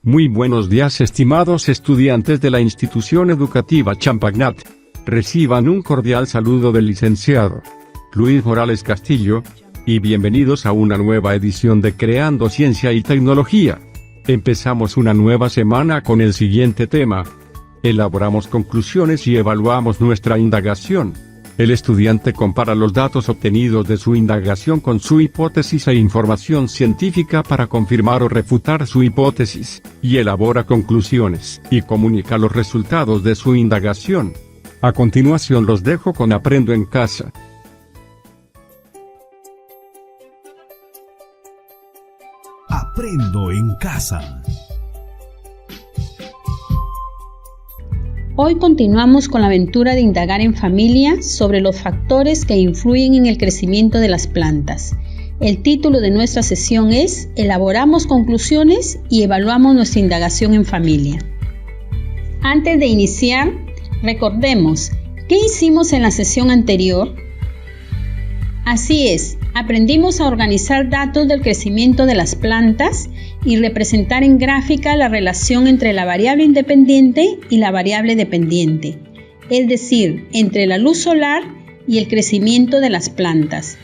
Muy buenos días, estimados estudiantes de la institución educativa Champagnat. Reciban un cordial saludo del licenciado Luis Morales Castillo, y bienvenidos a una nueva edición de Creando Ciencia y Tecnología. Empezamos una nueva semana con el siguiente tema. Elaboramos conclusiones y evaluamos nuestra indagación. El estudiante compara los datos obtenidos de su indagación con su hipótesis e información científica para confirmar o refutar su hipótesis, y elabora conclusiones, y comunica los resultados de su indagación. A continuación los dejo con Aprendo en Casa. Aprendo en Casa. Hoy continuamos con la aventura de indagar en familia sobre los factores que influyen en el crecimiento de las plantas. El título de nuestra sesión es Elaboramos conclusiones y evaluamos nuestra indagación en familia. Antes de iniciar, recordemos, ¿qué hicimos en la sesión anterior? Así es, aprendimos a organizar datos del crecimiento de las plantas y representar en gráfica la relación entre la variable independiente y la variable dependiente, es decir, entre la luz solar y el crecimiento de las plantas.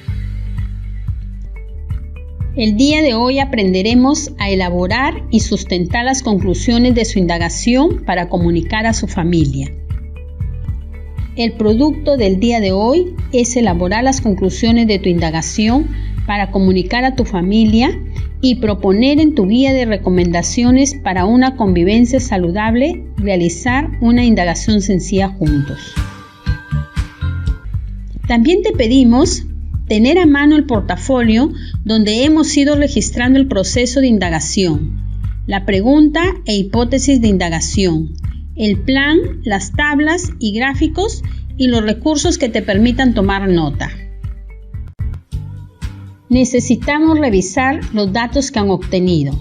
El día de hoy aprenderemos a elaborar y sustentar las conclusiones de su indagación para comunicar a su familia. El producto del día de hoy es elaborar las conclusiones de tu indagación para comunicar a tu familia y proponer en tu guía de recomendaciones para una convivencia saludable realizar una indagación sencilla juntos. También te pedimos tener a mano el portafolio donde hemos ido registrando el proceso de indagación, la pregunta e hipótesis de indagación, el plan, las tablas y gráficos y los recursos que te permitan tomar nota. Necesitamos revisar los datos que han obtenido.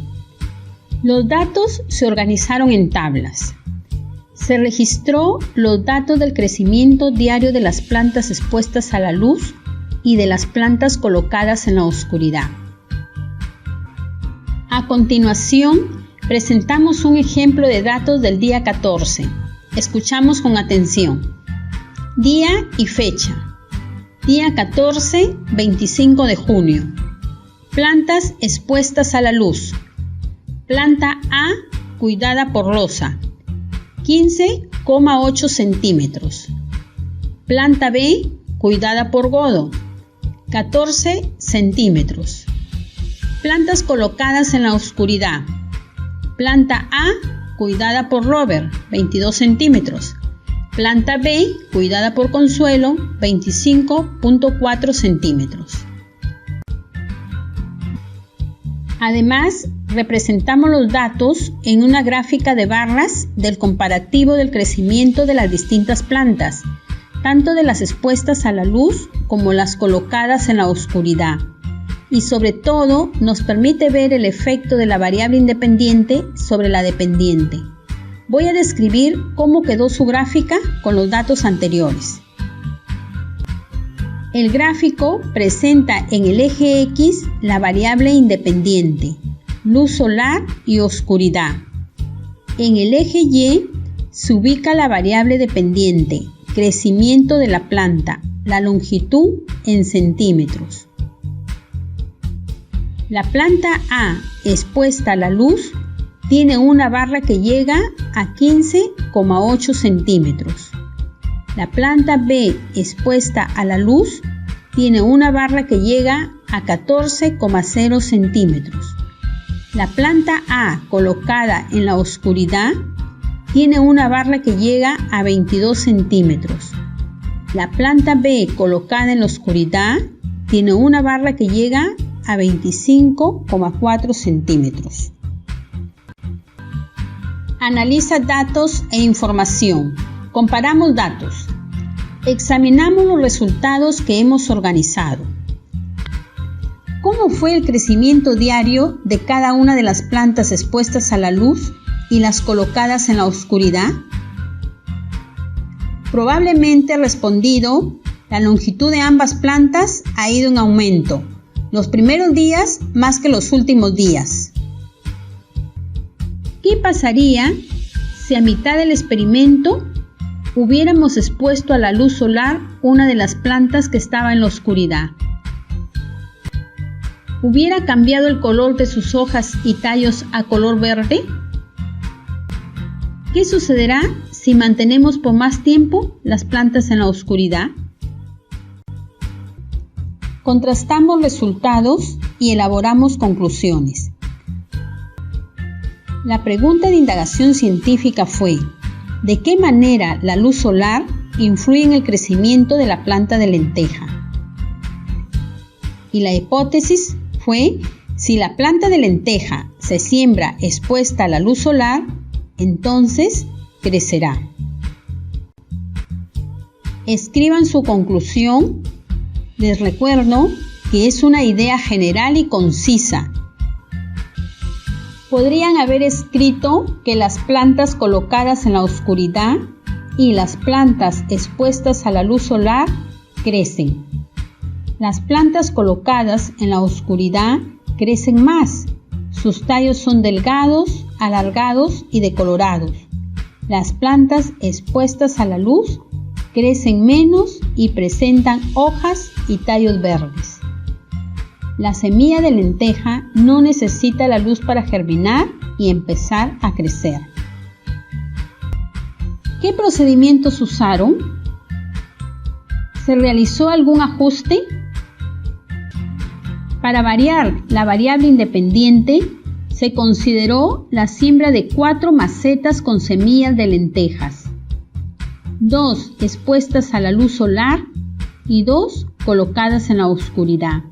Los datos se organizaron en tablas. Se registró los datos del crecimiento diario de las plantas expuestas a la luz y de las plantas colocadas en la oscuridad. A continuación, presentamos un ejemplo de datos del día 14. Escuchamos con atención. Día y fecha. Día 14, 25 de junio. Plantas expuestas a la luz. Planta A, cuidada por Rosa, 15,8 centímetros. Planta B, cuidada por Godo, 14 centímetros. Plantas colocadas en la oscuridad. Planta A, cuidada por Robert, 22 centímetros. Planta B, cuidada por Consuelo, 25,4 centímetros. Además, representamos los datos en una gráfica de barras del comparativo del crecimiento de las distintas plantas, tanto de las expuestas a la luz como las colocadas en la oscuridad. Y sobre todo nos permite ver el efecto de la variable independiente sobre la dependiente. Voy a describir cómo quedó su gráfica con los datos anteriores. El gráfico presenta en el eje X la variable independiente, luz solar y oscuridad. En el eje Y se ubica la variable dependiente, crecimiento de la planta, la longitud en centímetros. La planta A expuesta a la luz tiene una barra que llega a 15,8 centímetros. La planta B expuesta a la luz tiene una barra que llega a 14,0 centímetros. La planta A colocada en la oscuridad tiene una barra que llega a 22 centímetros. La planta B colocada en la oscuridad tiene una barra que llega a 25,4 centímetros. Analiza datos e información. Comparamos datos. Examinamos los resultados que hemos organizado. ¿Cómo fue el crecimiento diario de cada una de las plantas expuestas a la luz y las colocadas en la oscuridad? Probablemente respondido, la longitud de ambas plantas ha ido en aumento, los primeros días más que los últimos días. ¿Qué ¿Qué pasaría si a mitad del experimento hubiéramos expuesto a la luz solar una de las plantas que estaba en la oscuridad? ¿Hubiera cambiado el color de sus hojas y tallos a color verde? ¿Qué sucederá si mantenemos por más tiempo las plantas en la oscuridad? Contrastamos resultados y elaboramos conclusiones. La pregunta de indagación científica fue: ¿de qué manera la luz solar influye en el crecimiento de la planta de lenteja? Y la hipótesis fue: si la planta de lenteja se siembra expuesta a la luz solar, entonces crecerá. Escriban su conclusión. Les recuerdo que es una idea general y concisa. Podrían haber escrito que las plantas colocadas en la oscuridad y las plantas expuestas a la luz solar crecen. Las plantas colocadas en la oscuridad crecen más. Sus tallos son delgados, alargados y decolorados. Las plantas expuestas a la luz crecen menos y presentan hojas y tallos verdes. La semilla de lenteja no necesita la luz para germinar y empezar a crecer. ¿Qué procedimientos usaron? ¿Se realizó algún ajuste? Para variar la variable independiente, se consideró la siembra de 4 macetas con semillas de lentejas, 2 expuestas a la luz solar y 2 colocadas en la oscuridad.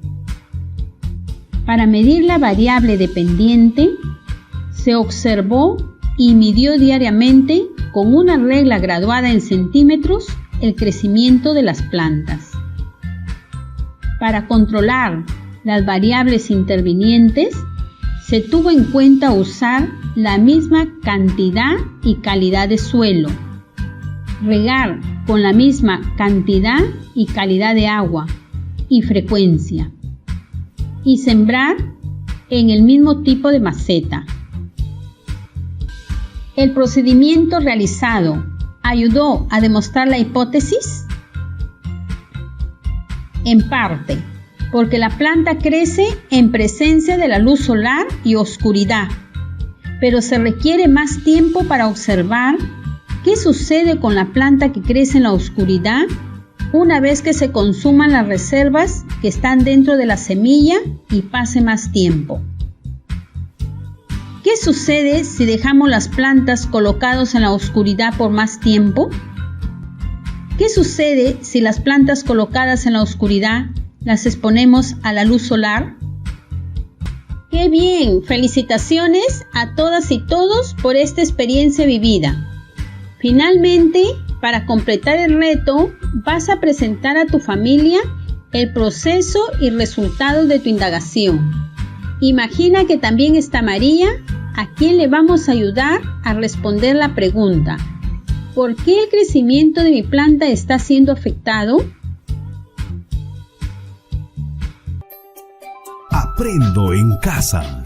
Para medir la variable dependiente, se observó y midió diariamente con una regla graduada en centímetros el crecimiento de las plantas. Para controlar las variables intervinientes, se tuvo en cuenta usar la misma cantidad y calidad de suelo, regar con la misma cantidad y calidad de agua y frecuencia, y sembrar en el mismo tipo de maceta. ¿El procedimiento realizado ayudó a demostrar la hipótesis? En parte, porque la planta crece en presencia de la luz solar y oscuridad, pero se requiere más tiempo para observar qué sucede con la planta que crece en la oscuridad una vez que se consuman las reservas que están dentro de la semilla y pase más tiempo. ¿Qué sucede si dejamos las plantas colocadas en la oscuridad por más tiempo? ¿Qué sucede si las plantas colocadas en la oscuridad las exponemos a la luz solar? ¡Qué bien! Felicitaciones a todas y todos por esta experiencia vivida. Finalmente, para completar el reto, vas a presentar a tu familia el proceso y resultados de tu indagación. Imagina que también está María, a quien le vamos a ayudar a responder la pregunta: ¿por qué el crecimiento de mi planta está siendo afectado? Aprendo en casa.